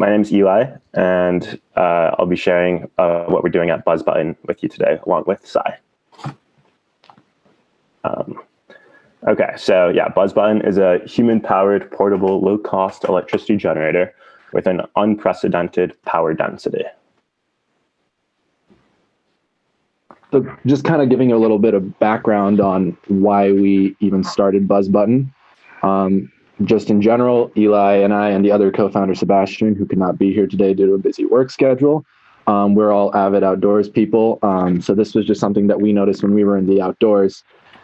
my name's Eli, and I'll be sharing what we're doing at BuzzButton with you today, along with Sai. Okay, so yeah, BuzzButton is a human-powered, portable, low-cost electricity generator with an unprecedented power density. So just kind of giving you a little bit of background on why we even started BuzzButton. Just in general, Eli and I and the other co-founder, Sebastian, who could not be here today due to a busy work schedule, we're all avid outdoors people. So this was just something that we noticed when we were in the outdoors,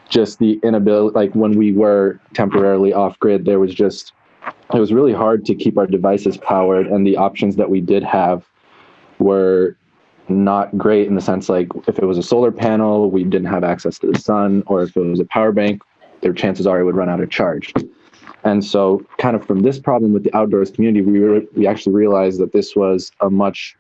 just the inability, like when we were temporarily off grid, it was really hard to keep our devices powered, and the options that we did have were not great in the sense, like if it was a solar panel, we didn't have access to the sun, or if it was a power bank, their chances are it would run out of charge. And so kind of from this problem with the outdoors community, we actually realized that this was a much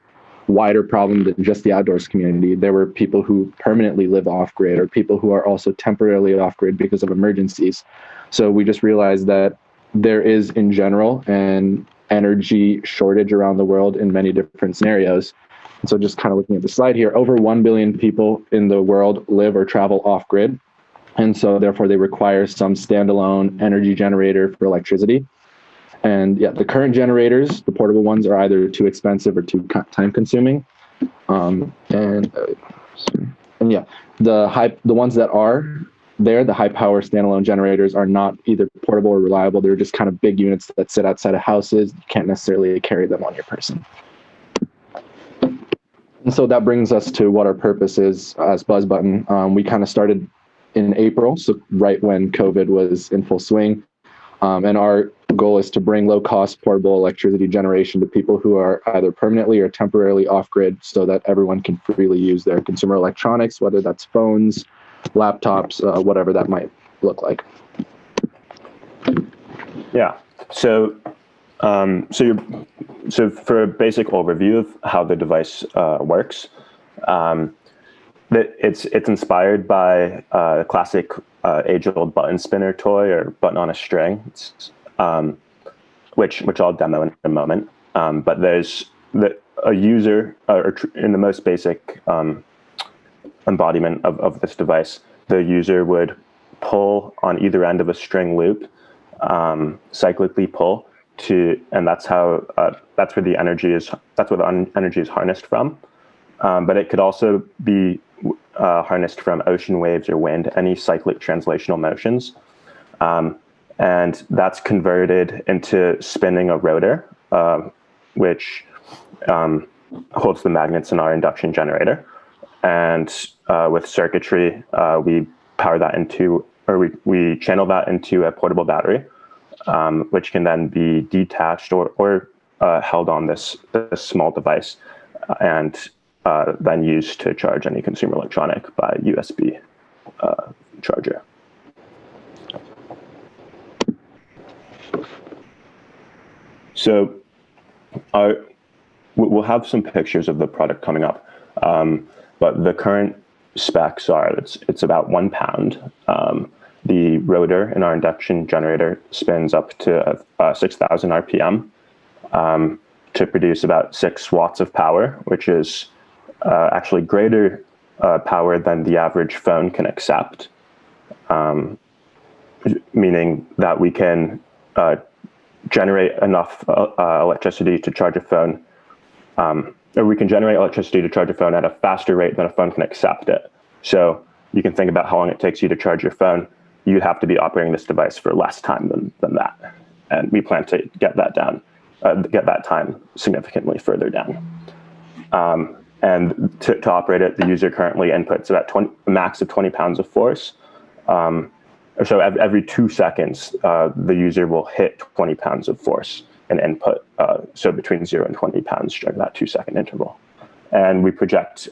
wider problem than just the outdoors community. There were people who permanently live off grid, or people who are also temporarily off grid because of emergencies. So we just realized that there is in general an energy shortage around the world in many different scenarios. And so just kind of looking at the slide here, over 1 billion people in the world live or travel off grid. And so therefore they require some standalone energy generator for electricity. And yeah, the current generators, the portable ones, are either too expensive or too time consuming. And yeah, the ones that are there, the high power standalone generators, are not either portable or reliable. They're just kind of big units that sit outside of houses. You can't necessarily carry them on your person. And so that brings us to what our purpose is as BuzzButton. We kind of started in April, so right when COVID was in full swing. And our goal is to bring low-cost portable electricity generation to people who are either permanently or temporarily off-grid, so that everyone can freely use their consumer electronics, whether that's phones, laptops, whatever that might look like. Yeah. So for a basic overview of how the device works, it's inspired by a classic age-old button spinner toy, or button on a string, which I'll demo in a moment. But there's a user, in the most basic embodiment of this device, the user would pull on either end of a string loop, cyclically pull and that's where the energy is. That's where the energy is harnessed from. But it could also be harnessed from ocean waves or wind, any cyclic translational motions. And that's converted into spinning a rotor, which holds the magnets in our induction generator. And with circuitry, we power that into, or we channel that into a portable battery, which can then be detached or held on this small device, and then used to charge any consumer electronic by USB charger. So we'll have some pictures of the product coming up, but the current specs are it's about 1 pound. The rotor in our induction generator spins up to 6,000 RPM to produce about 6 watts of power, which is actually greater power than the average phone can accept, meaning that we can generate enough electricity to charge a phone, or we can generate electricity to charge a phone at a faster rate than a phone can accept it. So you can think about how long it takes you to charge your phone. You'd have to be operating this device for less time than that. And we plan to get that time significantly further down. And to operate it, the user currently inputs about a max of 20 pounds of force. So every 2 seconds, the user will hit 20 pounds of force in input. So between 0 and 20 pounds during that 2-second interval. And we project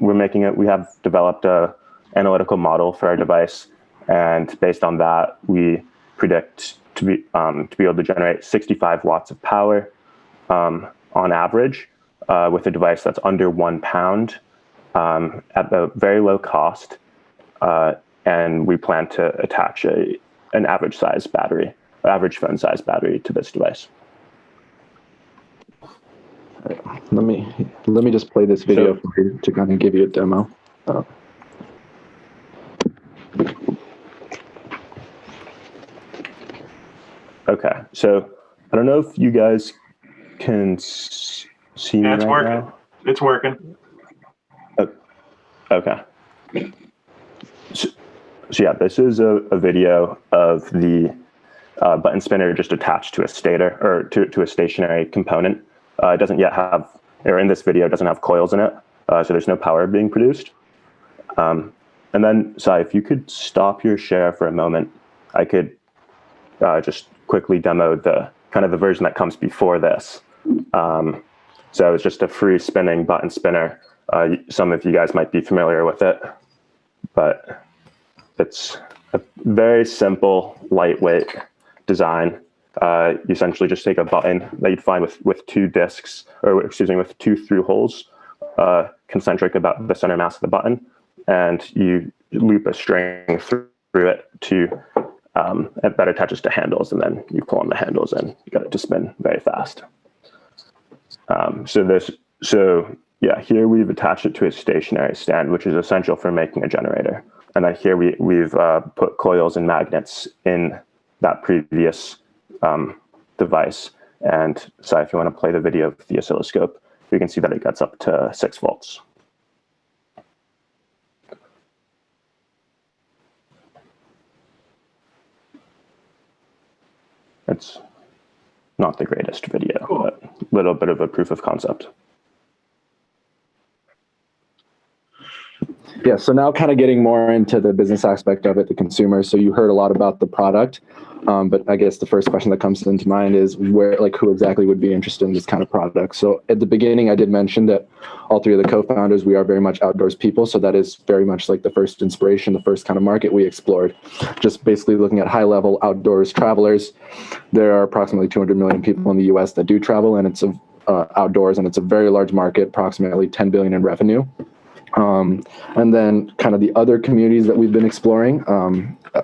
we have developed a analytical model for our device. And based on that, we predict to be able to generate 65 watts of power on average with a device that's under 1 pound at a very low cost. And we plan to attach an average phone size battery to this device. Let me just play this video for you to kind of give you a demo. Okay, so I don't know if you guys can see me it's right working. now. It's working. Okay. So yeah, this is a video of the button spinner just attached to a stator or to a stationary component. It doesn't yet have, or in this video, it doesn't have coils in it, so there's no power being produced. And then, Sai, if you could stop your share for a moment, I could just quickly demo the kind of the version that comes before this. So it's just a free spinning button spinner. Some of you guys might be familiar with it, but it's a very simple, lightweight design. You essentially just take a button that you'd find with two discs, or excuse me, with two through holes concentric about the center mass of the button, and you loop a string through it to that attaches to handles, and then you pull on the handles and you get it to spin very fast. So yeah, here we've attached it to a stationary stand, which is essential for making a generator. And then here we've put coils and magnets in that previous device. And so if you want to play the video of the oscilloscope, you can see that it gets up to 6 volts. It's not the greatest video, but a little bit of a proof of concept. Yeah, so now kind of getting more into the business aspect of it, the consumer. So you heard a lot about the product, but I guess the first question that comes into mind is who exactly would be interested in this kind of product? So at the beginning, I did mention that all three of the co-founders, we are very much outdoors people. So that is very much like the first inspiration, the first kind of market we explored. Just basically looking at high-level outdoors travelers. There are approximately 200 million people in the US that do travel, and it's outdoors, and it's a very large market, approximately 10 billion in revenue. And then kind of the other communities that we've been exploring,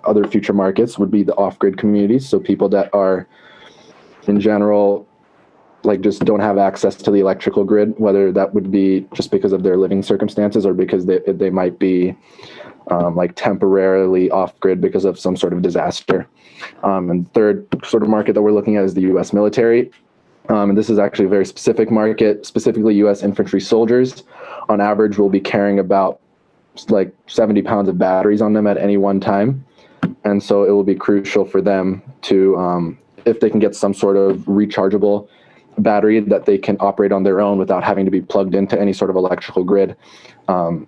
other future markets would be the off-grid communities. So people that are in general, like just don't have access to the electrical grid, whether that would be just because of their living circumstances or because they might be like temporarily off-grid because of some sort of disaster. And third sort of market that we're looking at is the US military. And this is actually a very specific market, specifically US infantry soldiers. On average, will be carrying about like 70 pounds of batteries on them at any one time. And so it will be crucial for them to, if they can get some sort of rechargeable battery that they can operate on their own without having to be plugged into any sort of electrical grid, it'll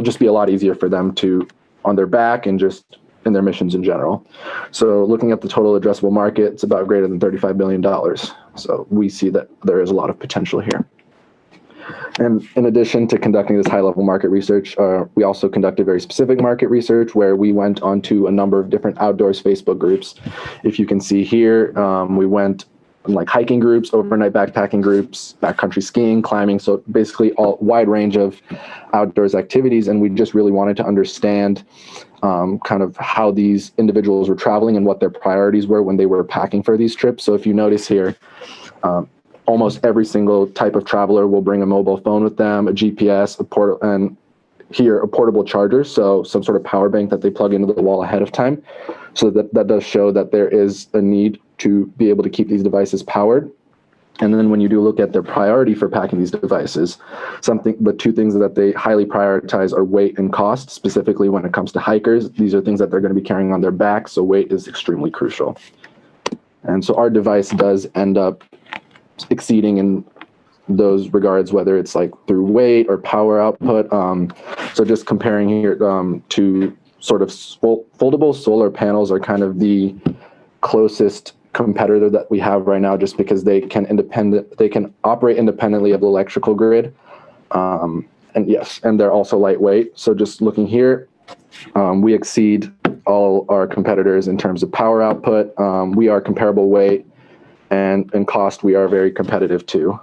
just be a lot easier for them to, on their back and just in their missions in general. So looking at the total addressable market, it's about greater than $35 billion. So we see that there is a lot of potential here. And in addition to conducting this high-level market research, we also conducted very specific market research where we went onto a number of different outdoors Facebook groups. If you can see here, we went in like hiking groups, overnight backpacking groups, backcountry skiing, climbing, so basically a wide range of outdoors activities. And we just really wanted to understand kind of how these individuals were traveling and what their priorities were when they were packing for these trips. So if you notice here, almost every single type of traveler will bring a mobile phone with them, a GPS, and here a portable charger, so some sort of power bank that they plug into the wall ahead of time. So that does show that there is a need to be able to keep these devices powered. And then when you do look at their priority for packing these devices, the two things that they highly prioritize are weight and cost, specifically when it comes to hikers. These are things that they're going to be carrying on their back, so weight is extremely crucial. And so our device does end up exceeding in those regards, whether it's like through weight or power output. So just comparing here to sort of foldable solar panels are kind of the closest competitor that we have right now, just because they can operate independently of the electrical grid. And they're also lightweight. So just looking here, we exceed all our competitors in terms of power output. We are comparable weight, and in cost, we are very competitive too.